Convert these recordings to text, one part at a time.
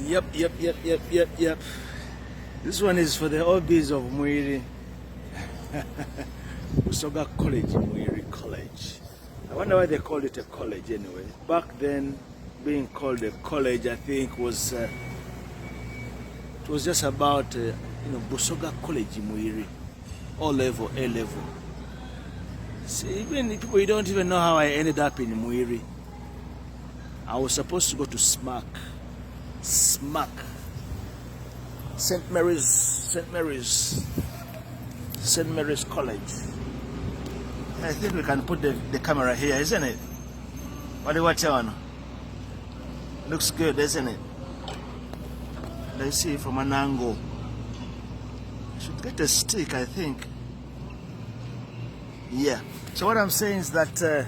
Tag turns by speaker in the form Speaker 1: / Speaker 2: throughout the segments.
Speaker 1: Yep. This one is for the hobbies of Mwiri. Busoga College, Mwiri College. I wonder why they called it a college anyway. Back then, being called a college, I think was it was just about Busoga College, Mwiri, O level, A level. See, even people, you don't even know how I ended up in Mwiri. I was supposed to go to St. Mary's College. I think we can put the camera here, isn't it? What do you watch on? Looks good, isn't it? Let's see from an angle. I should get a stick, I think. Yeah. So what I'm saying is that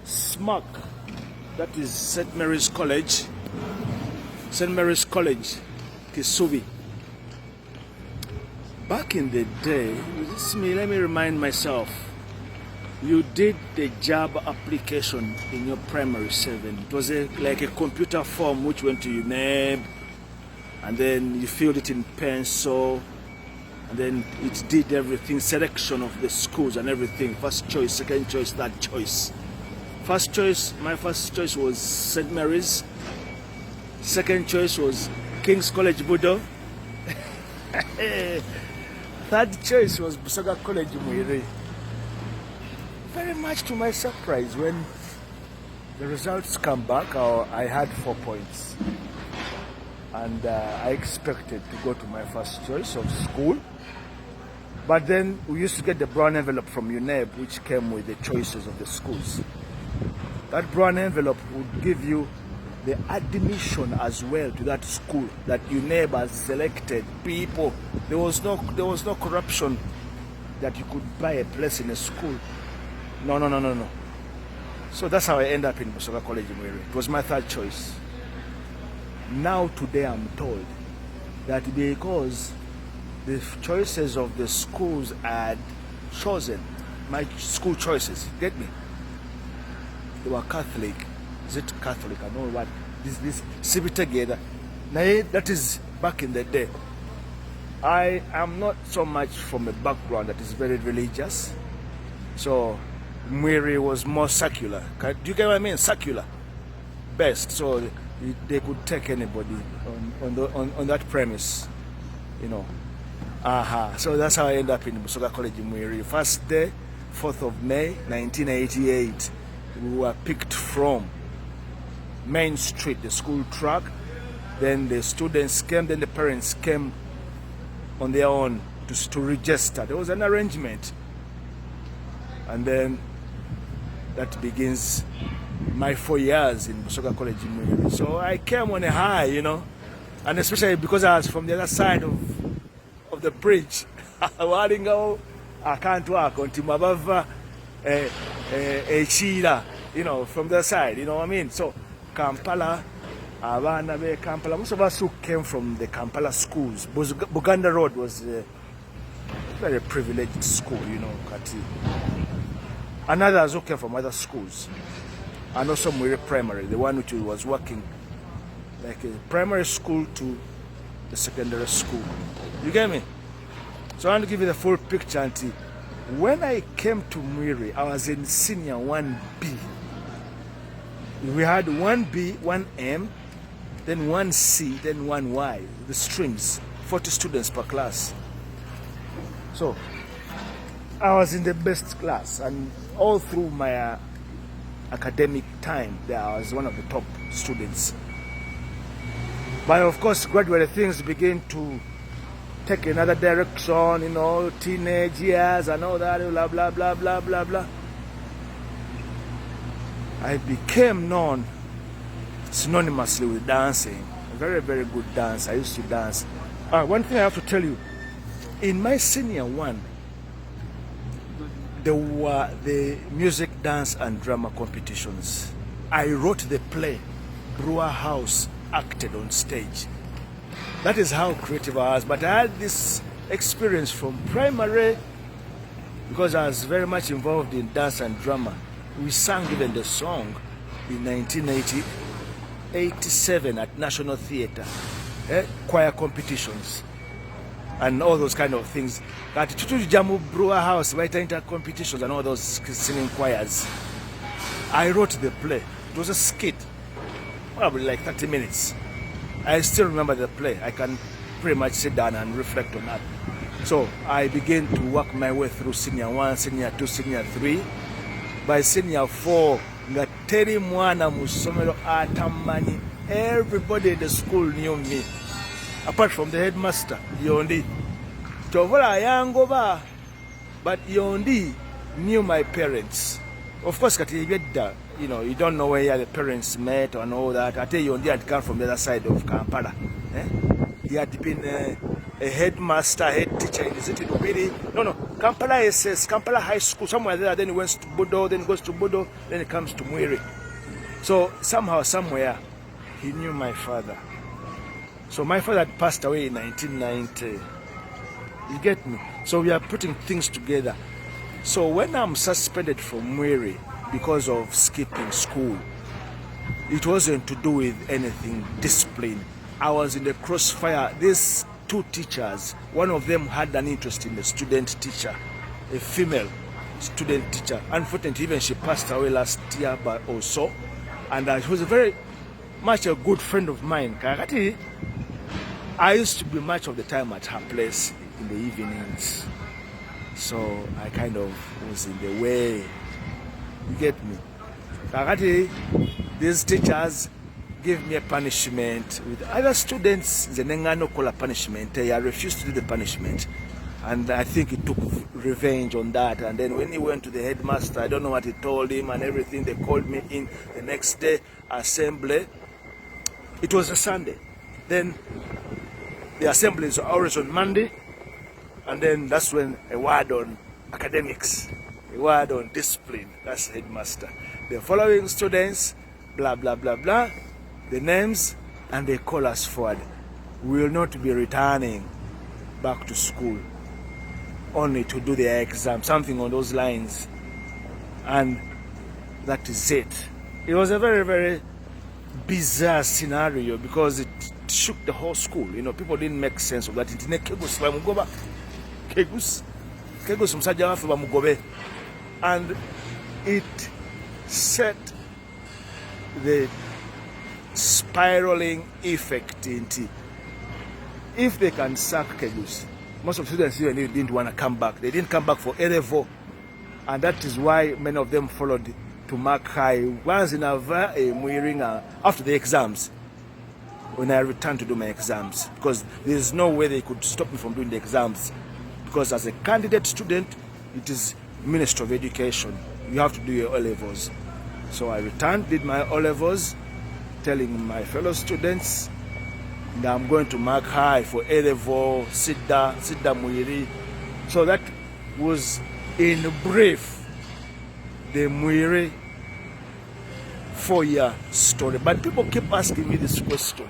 Speaker 1: SMAC, that is St. Mary's College, Kisubi. Back in the day, let me remind myself, you did the job application in your primary 7. It was like a computer form which went to UNEB, and then you filled it in pencil, and then it did everything, selection of the schools and everything, first choice, second choice, third choice. My first choice was St. Mary's. Second choice was King's College, Budo. Third choice was Busoga College, Mwiri. Very much to my surprise, when the results come back, I had 4 points. And I expected to go to my first choice of school. But then we used to get the brown envelope from UNEB, which came with the choices of the schools. That brown envelope would give you the admission as well to that school that UNEB has selected people. There was no corruption that you could buy a place in a school. No. So that's how I ended up in Busoga College, Mwiri. It was my third choice. Now today I'm told that because the choices of the schools had chosen my school choices, get me? They were Catholic. Is it Catholic? I don't know what. This see it together. Now that is back in the day. I am not so much from a background that is very religious. So Mwiri was more secular. Do you get what I mean? Secular. Best. So they could take anybody on that premise. So that's how I ended up in Busoga College in Mwiri. First day, 4th of May, 1988. We were picked from Main Street, the school track. Then the students came, then the parents came on their own to register. There was an arrangement. And then that begins my 4 years in Busoga College in Mwiri. So I came on a high, and especially because I was from the other side of the bridge. I can't walk until Mabava Chila, from the side, you know what I mean? So Kampala, Kampala, most of us who came from the Kampala schools, Buganda Road was a very privileged school, Kati. And others who came from other schools. And also Mwiri Primary, the one which was working like a primary school to the secondary school. You get me? So I want to give you the full picture, Auntie. When I came to Mwiri, I was in senior 1B. We had 1B, 1M, then 1C, then 1Y, the streams, 40 students per class. So I was in the best class, and all through my academic time there, I was one of the top students. But of course, gradually things begin to take another direction, teenage years and all that, blah. I became known synonymously with dancing. A very, very good dancer. I used to dance. One thing I have to tell you, in my senior 1, there were the music, dance, and drama competitions. I wrote the play, Brewer House, acted on stage. That is how creative I was. But I had this experience from primary because I was very much involved in dance and drama. We sang even the song in 1980 87 at National Theatre, choir competitions and all those kind of things. At Tutu Jamu Brewer House, right, inter competitions and all those singing choirs. I wrote the play. It was a skit, probably like 30 minutes. I still remember the play. I can pretty much sit down and reflect on that. So I began to work my way through senior 1, senior 2, senior 3. By senior 4, nga teri mwana mu ssomero atamanyi. Everybody in the school knew me, apart from the headmaster, Yondi. Chovola yangoba, but Yondi knew my parents. Of course, you know, you don't know where the parents met and all that. I tell you, Yondi had come from the other side of Kampala. He had been a headmaster, head teacher in the city of Mwiri. No, Kampala SS, Kampala High School, somewhere there. Then he went to Bodo, then he goes to Bodo, then he comes to Mwiri. So somehow, somewhere, he knew my father. So my father had passed away in 1990. You get me? So we are putting things together. So when I'm suspended from Mwiri because of skipping school, it wasn't to do with anything discipline. I was in the crossfire. These 2 teachers, one of them had an interest in the student teacher, a female student teacher. Unfortunately, even she passed away last year, but also, and she was very much a good friend of mine. I used to be much of the time at her place in the evenings. So I kind of was in the way. You get me? These teachers give me a punishment with other students. The Nengano call a punishment. I refused to do the punishment. And I think he took revenge on that. And then when he went to the headmaster, I don't know what he told him and everything. They called me in the next day, assembly. It was a Sunday. Then the assembly is always on Monday. And then that's when a word on academics, a word on discipline, that's headmaster. The following students, blah, blah, blah, blah, the names, and they call us forward. We will not be returning back to school, only to do the exam, something on those lines. And that is it. It was a very, very bizarre scenario because it shook the whole school. You know, people didn't make sense of that. Kegus musajja waffe bamugobe, and it set the spiraling effect into if they can sack Kegus. Most of the students even didn't want to come back. They didn't come back for A-level, and that is why many of them followed to Mark High. Once in a Mwiri after the exams, when I returned to do my exams, because there is no way they could stop me from doing the exams. Because as a candidate student, it is Ministry of Education. You have to do your O-levels. So I returned, did my O-levels, telling my fellow students that I'm going to Mark High for A-level, Sidda Mwiri. So that was, in brief, the Mwiri 4-year story. But people keep asking me this question.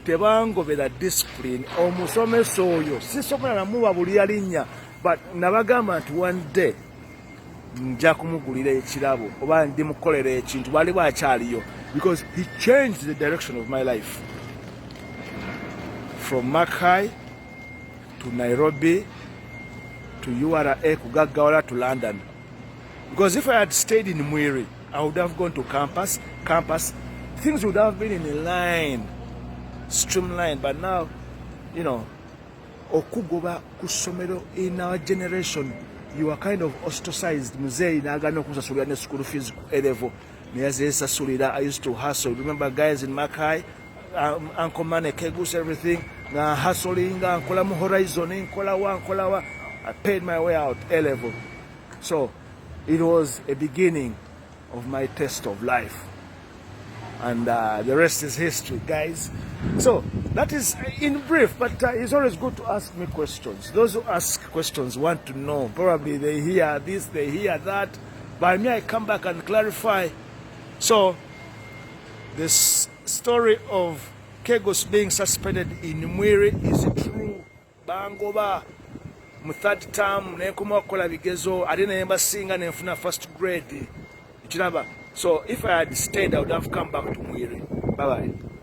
Speaker 1: Tebangobera discipline omusomesa oyo sisobola namuwa buli yalinnya, but nabagamba nti one day nja kumugulira ekirabo oba ndimukolera ekintu bali bwakyaliyo, because he changed the direction of my life from Mark High to Nairobi to URA kugaggawala to London. Because if I had stayed in Mwiri, I would have gone to campus, things would have been in a line, streamlined. But now, you know, okugoba kusomero in our generation, you are kind of ostracized. Muzei nagano kusasulira ne school fees A-level. I used to hustle. Remember guys in Makai, Uncle Mane, Kegus, everything. Hustling, Uncle Horizon, Nkolawa. I paid my way out A-level. So it was a beginning of my test of life. And the rest is history, guys. So that is in brief, but it's always good to ask me questions. Those who ask questions want to know. Probably they hear this, they hear that. By me, I come back and clarify. So this story of Kegus being suspended in Mwiri is true. Bangoba, mu third term, nekuma kola bigezo, adina yemba singa nenfuna first grade. Ichiraba. So if I had stayed, I would have come back to Mwiri. Bye-bye.